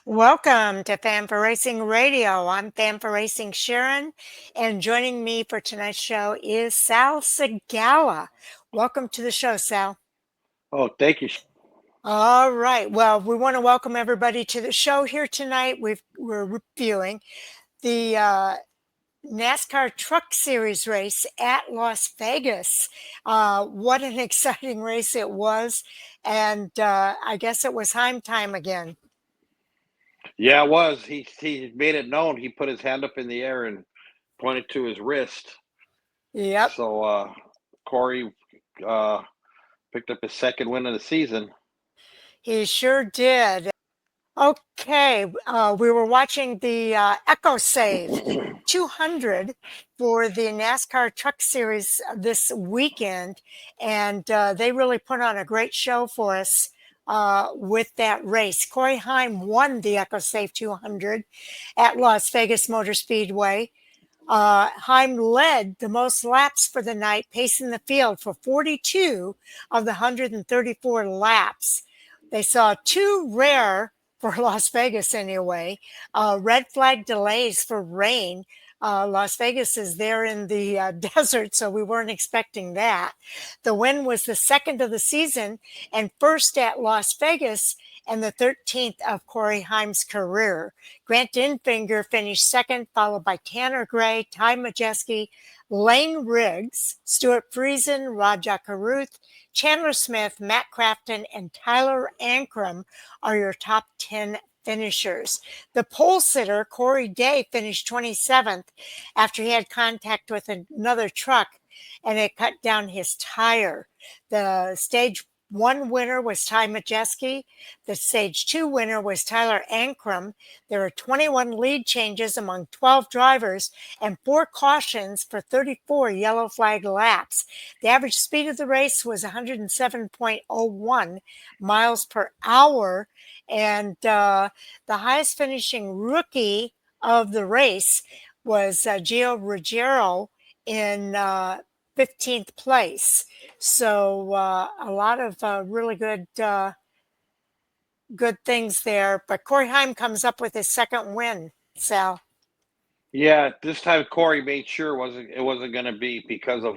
Welcome to Fan for Racing Radio. I'm Fan for Racing Sharon, and joining me for tonight's show is Sal Segala. Welcome to the show, Sal. Oh, thank you. All right. Well, we want to welcome everybody to the show here tonight. We're reviewing the NASCAR Truck Series race at Las Vegas. What an exciting race it was. And I guess it was Heim time again. Yeah, it was. He made it known. He put his hand up in the air and pointed to his wrist. Yep. So Corey picked up his second win of the season. He sure did. Okay, we were watching the Ecosave 200 for the NASCAR Truck Series this weekend, and they really put on a great show for us with that race. Corey Heim won the Ecosave 200 at Las Vegas Motor Speedway. Heim led the most laps for the night, pacing the field for 42 of the 134 laps. They saw two rare, for Las Vegas anyway, red flag delays for rain. Las Vegas is there in the desert, so we weren't expecting that. The win was the second of the season and first at Las Vegas and the 13th of Corey Heim's career. Grant Enfinger finished second, followed by Tanner Gray, Ty Majeski, Lane Riggs, Stuart Friesen, Raja Caruth, Chandler Smith, Matt Crafton, and Tyler Ankrum are your top 10 finishers. The pole sitter, Corey Day, finished 27th after he had contact with another truck and it cut down his tire. The stage one winner was Ty Majeski. The stage two winner was Tyler Ankrum. There were 21 lead changes among 12 drivers and 4 cautions for 34 yellow flag laps. The average speed of the race was 107.01 miles per hour. And the highest finishing rookie of the race was Gio Ruggiero in 15th place. So a lot of really good things there. But Corey Heim comes up with his second win, Sal. Yeah, this time Corey made sure it wasn't going to be because of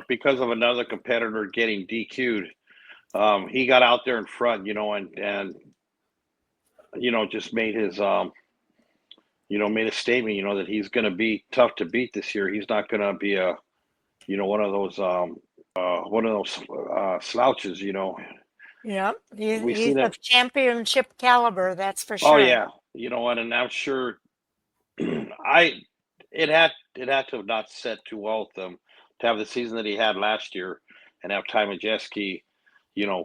because of another competitor getting DQ'd. He got out there in front, and just made his made a statement, that he's going to be tough to beat this year. He's not going to be a one of those slouches. Yeah, We've he's seen it. of championship caliber, that's for Oh sure. yeah, and I'm sure it had to have not set too well with them to have the season that he had last year and have Ty Majeski, a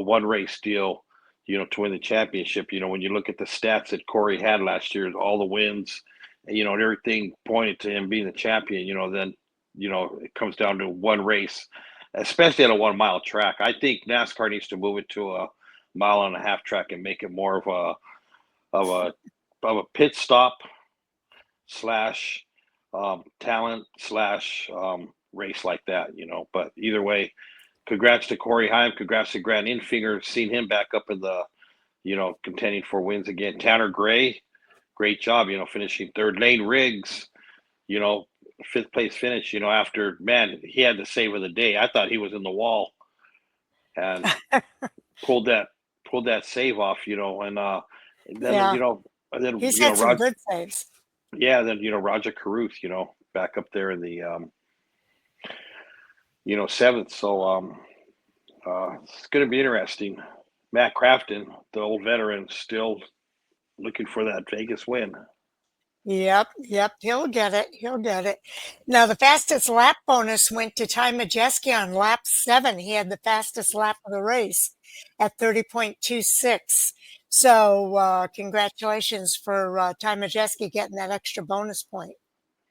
one race deal, to win the championship. When you look at the stats that Corey had last year, all the wins, and everything pointed to him being the champion. Then it comes down to one race, especially at a 1 mile track. I think NASCAR needs to move it to a 1.5 mile track and make it more of a pit stop slash talent slash race like that. But either way, congrats to Corey Heim. Congrats to Grant Enfinger. Seen him back up in the, contending for wins again. Tanner Gray, great job, finishing third. Lane Riggs, fifth place finish, after, man, he had the save of the day. I thought he was in the wall and pulled that save off, and then, Yeah. and then, He's had some good saves. yeah, then, Raja Caruth, back up there in the, seventh. So it's going to be interesting. Matt Crafton, the old veteran, still looking for that Vegas win. Yep, he'll get it. Now, the fastest lap bonus went to Ty Majeski on lap 7. He had the fastest lap of the race at 30.26. So, congratulations for Ty Majeski getting that extra bonus point.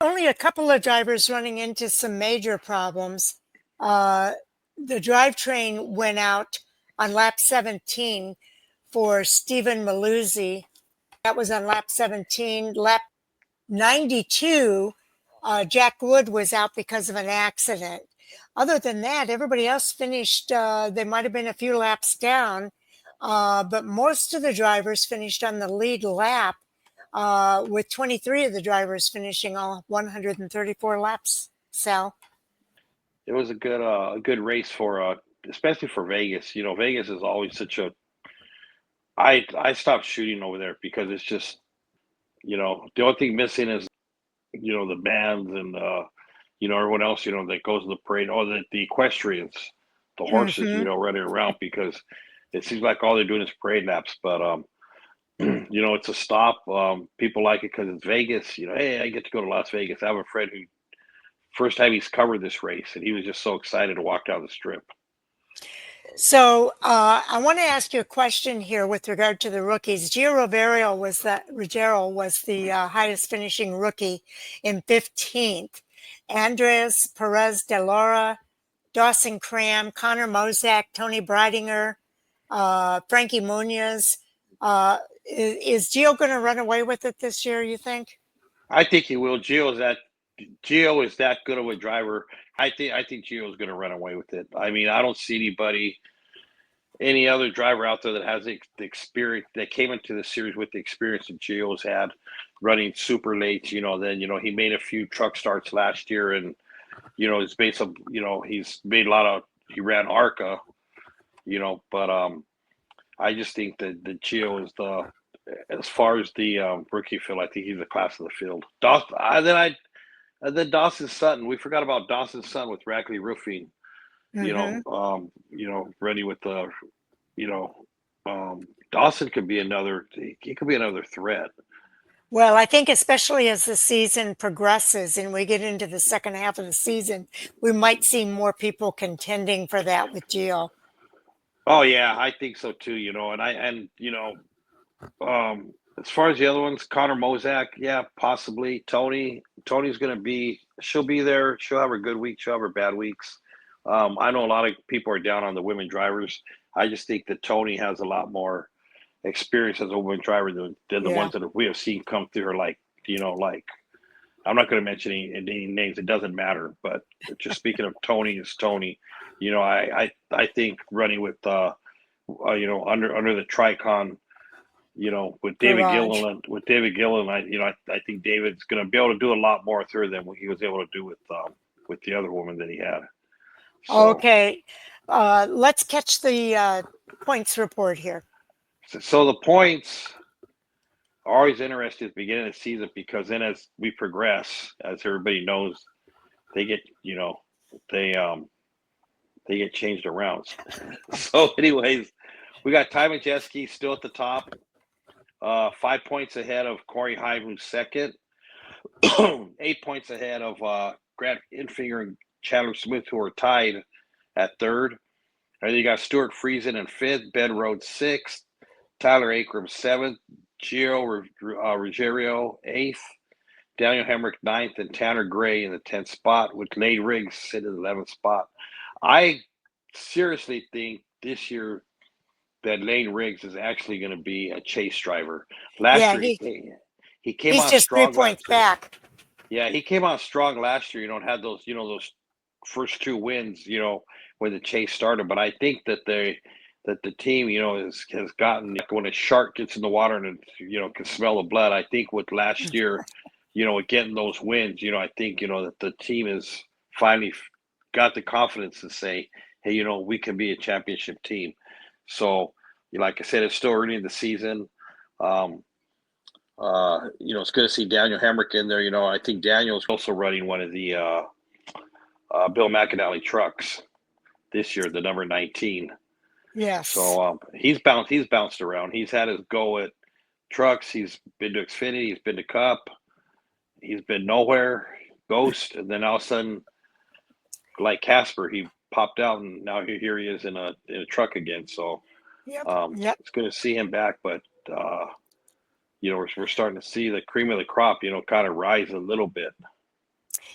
Only a couple of drivers running into some major problems. The drivetrain went out on lap 17 for Stephen Maluzzi. That was on lap 17. Lap 92, Jack Wood was out because of an accident. Other than that, everybody else finished, they might have been a few laps down. but most of the drivers finished on the lead lap, with 23 of the drivers finishing all 134 laps. Sal? It was a good race for especially for Vegas. You know, Vegas is always such a. I stopped shooting over there because it's just, you know, the only thing missing is, you know, the bands and you know, everyone else, you know, that goes to the parade, or the equestrians, the horses, you Mm-hmm. know, running around, because it seems like all they're doing is parade laps. But you know, it's a stop. People like it because it's Vegas. You know, hey, I get to go to Las Vegas. I have a friend who first time he's covered this race, and he was just so excited to walk down the strip. So I want to ask you a question here with regard to the rookies. Gio Ruggiero was the highest finishing rookie in 15th. Andres Perez de Lara, Dawson Cram, Connor Mozak, Tony Breidinger, Frankie Munoz. Is Gio going to run away with it this year, you think? I think he will. Gio is that good of a driver. I think Gio is going to run away with it. I mean, I don't see any other driver out there that has the experience that came into the series with the experience that Gio's had, running super late. You know, then you know he made a few truck starts last year, and you know it's based on, you know, he's made a lot of, he ran ARCA, you know, but I just think that the Gio is the, as far as the rookie field, I think he's the class of the field. Then Dawson Sutton. We forgot about Dawson Sutton with Rackley Roofing. Mm-hmm. You know, ready with the, you know, Dawson could be another. He could be another threat. Well, I think especially as the season progresses and we get into the second half of the season, we might see more people contending for that with Gio. Oh yeah, I think so too. You know, and you know, as far as the other ones, Connor Mozak, yeah, possibly. Tony's gonna be. She'll be there. She'll have her good weeks. She'll have her bad weeks. I know a lot of people are down on the women drivers. I just think that Tony has a lot more experience as a woman driver than the Yeah. ones that we have seen come through her. Like, you know, like, I'm not going to mention any names. It doesn't matter. But just speaking of Tony, is Tony. You know, I think running with you know, under the Tricon, you know, Garage. With David Gilliland, I think David's going to be able to do a lot more through than what he was able to do with the other woman that he had. So Okay. Let's catch the points report here. so the points are always interesting at the beginning of the season, because then as we progress, as everybody knows, they get, you know, they um they get changed around. So anyways, we got Ty Majeski still at the top, 5 points ahead of Corey Heim, who's second. 8 points ahead of Grant Infinger and Chandler Smith, who are tied at third. And then you got Stuart Friesen in fifth, Ben Rhodes sixth, Tyler Akram seventh, Gio Ruggiero eighth, Daniel Hemrick ninth, and Tanner Gray in the 10th spot, with Lane Riggs sitting in the 11th spot. I seriously think this year that Lane Riggs is actually going to be a chase driver. Last Yeah, year he came he's on just three strong points last year. back. Yeah, he came on strong last year, you know, and had those, you know, those first two wins, you know, when the chase started. But I think that the team, you know, has gotten, like, when a shark gets in the water and it, you know, can smell the blood. I think with last year, you know, getting those wins, you know, I think, you know, that the team has finally got the confidence to say, hey, you know, we can be a championship team. So, like I said, it's still early in the season. Um, you know, it's good to see Daniel Hemrick in there. You know, I think Daniel's also running one of the Bill McAnally trucks this year, the number 19. Yes. So he's bounced around. He's had his go at trucks. He's been to Xfinity. He's been to Cup. He's been nowhere, Ghost, and then all of a sudden, like Casper, he popped out, and now here he is in a truck again. So Yep. Yep. it's good to see him back. But you know, we're starting to see the cream of the crop, you know, kind of rise a little bit.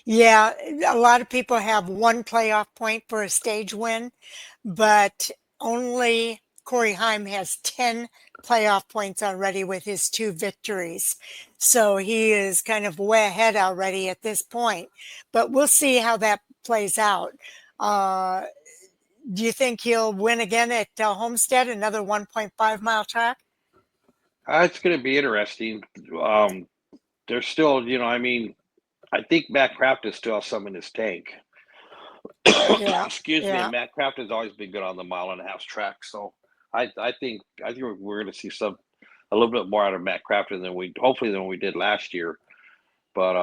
Yeah, a lot of people have one playoff point for a stage win, but only Corey Heim has 10 playoff points already with his two victories. So he is kind of way ahead already at this point. But we'll see how that plays out. Uh, do you think he'll win again at Homestead, another 1.5 mile track? It's going to be interesting. Um, there's still, I mean, I think Matt Crafton still has some in his tank. Yeah, Excuse me. yeah. Matt Crafton's always been good on the mile and a half track, so I think we're going to see a little bit more out of Matt Crafton than we did last year. But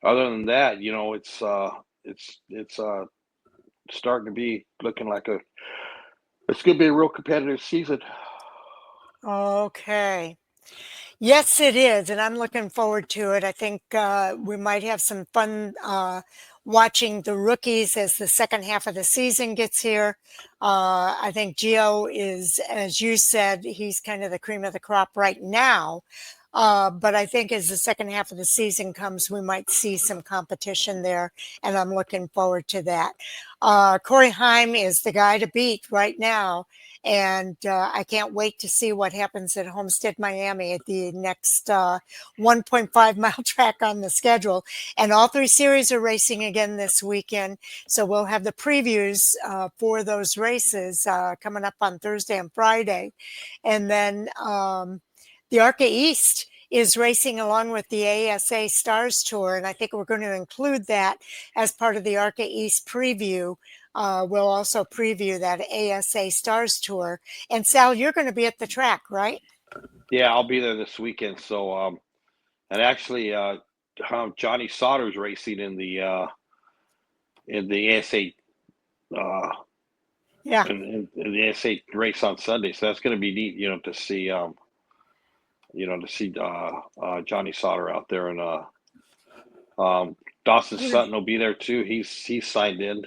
other than that, it's starting to be looking like it's going to be a real competitive season. Okay. Yes, it is, and I'm looking forward to it. I think we might have some fun watching the rookies as the second half of the season gets here. I think Gio is, as you said, he's kind of the cream of the crop right now. But I think as the second half of the season comes, we might see some competition there, and I'm looking forward to that. Corey Heim is the guy to beat right now. And I can't wait to see what happens at Homestead, Miami at the next 1.5 mile track on the schedule. And all three series are racing again this weekend. So we'll have the previews for those races coming up on Thursday and Friday. And then the ARCA East is racing along with the ASA Stars Tour. And I think we're going to include that as part of the ARCA East preview. We'll also preview that ASA Stars Tour. And Sal, you're going to be at the track, right? Yeah, I'll be there this weekend. So, and actually, Johnny Sauter's racing in the ASA uh, Yeah. in the ASA race on Sunday. So that's going to be neat, to see Johnny Sauter out there, and Dawson Sutton will be there too. He's signed in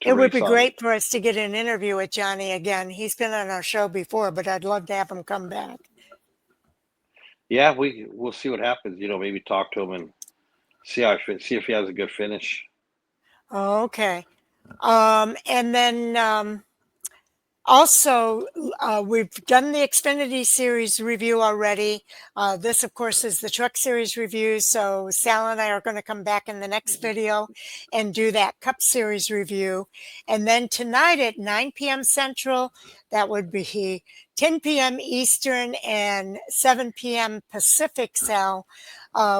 to It would race be on. great for us to get an interview with Johnny again. He's been on our show before, but I'd love to have him come back. Yeah, we'll see what happens. Maybe talk to him and see if he has a good finish. Okay. And then also, we've done the Xfinity Series review already. This, of course, is the Truck Series review. So Sal and I are going to come back in the next video and do that Cup Series review. And then tonight at 9 p.m. Central, that would be 10 p.m. Eastern and 7 p.m. Pacific, Sal.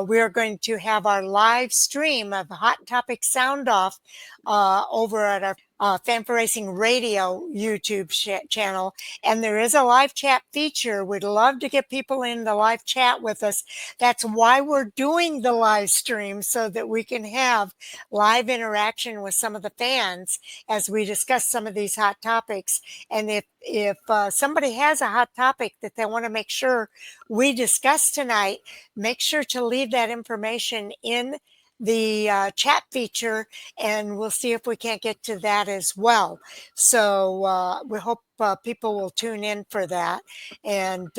We are going to have our live stream of Hot Topic Sound Off over at our Fan for Racing Radio YouTube channel. And there is a live chat feature. We'd love to get people in the live chat with us. That's why we're doing the live stream, so that we can have live interaction with some of the fans as we discuss some of these hot topics. And if somebody has a hot topic that they want to make sure we discuss tonight, make sure to leave that information in the chat feature, and we'll see if we can't get to that as well. So we hope people will tune in for that and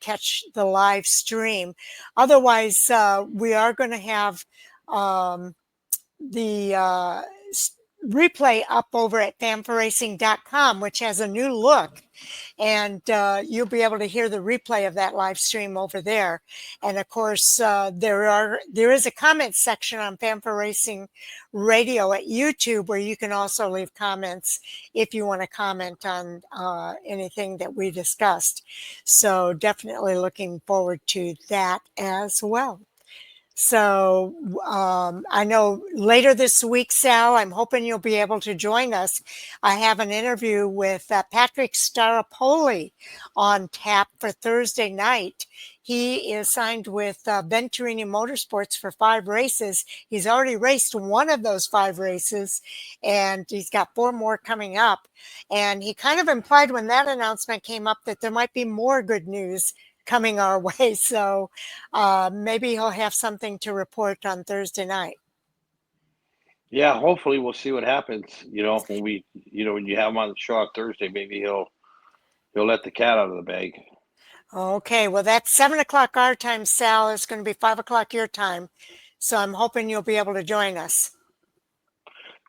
catch the live stream. Otherwise, we are going to have the replay up over at fanforracing.com, which has a new look. And you'll be able to hear the replay of that live stream over there. And of course, there is a comment section on Fan for Racing Radio at YouTube where you can also leave comments if you want to comment on anything that we discussed. So definitely looking forward to that as well. So I know later this week, Sal, I'm hoping you'll be able to join us. I have an interview with Patrick Staropoli on tap for Thursday night. He is signed with Venturini Motorsports for 5 races. He's already raced one of those 5 races, and he's got 4 more coming up. And he kind of implied when that announcement came up that there might be more good news coming our way. So maybe he'll have something to report on Thursday night. Yeah, hopefully we'll see what happens. When you have him on the show on Thursday, maybe he'll let the cat out of the bag. Okay, well, that's 7 o'clock our time, Sal. It's going to be 5 o'clock your time. So I'm hoping you'll be able to join us.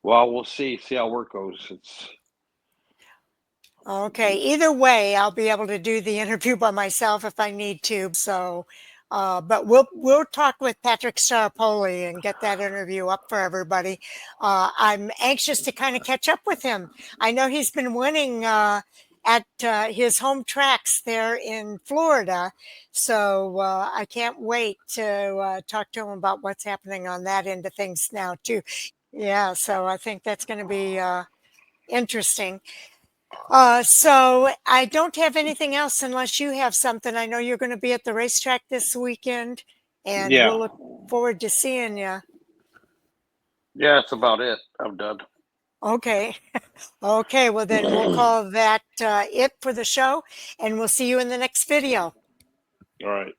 Well, we'll see how work goes. Okay, either way, I'll be able to do the interview by myself if I need to. So But we'll talk with Patrick Starpoli and get that interview up for everybody. I'm anxious to kind of catch up with him. I know he's been winning at his home tracks there in Florida, so I can't wait to talk to him about what's happening on that end of things now too. Yeah, so I think that's going to be interesting. So I don't have anything else unless you have something. I know you're going to be at the racetrack this weekend, and Yeah. we'll look forward to seeing you. Yeah, that's about it. I'm done. Okay. Okay. Well, then we'll call that it for the show, and we'll see you in the next video. All right.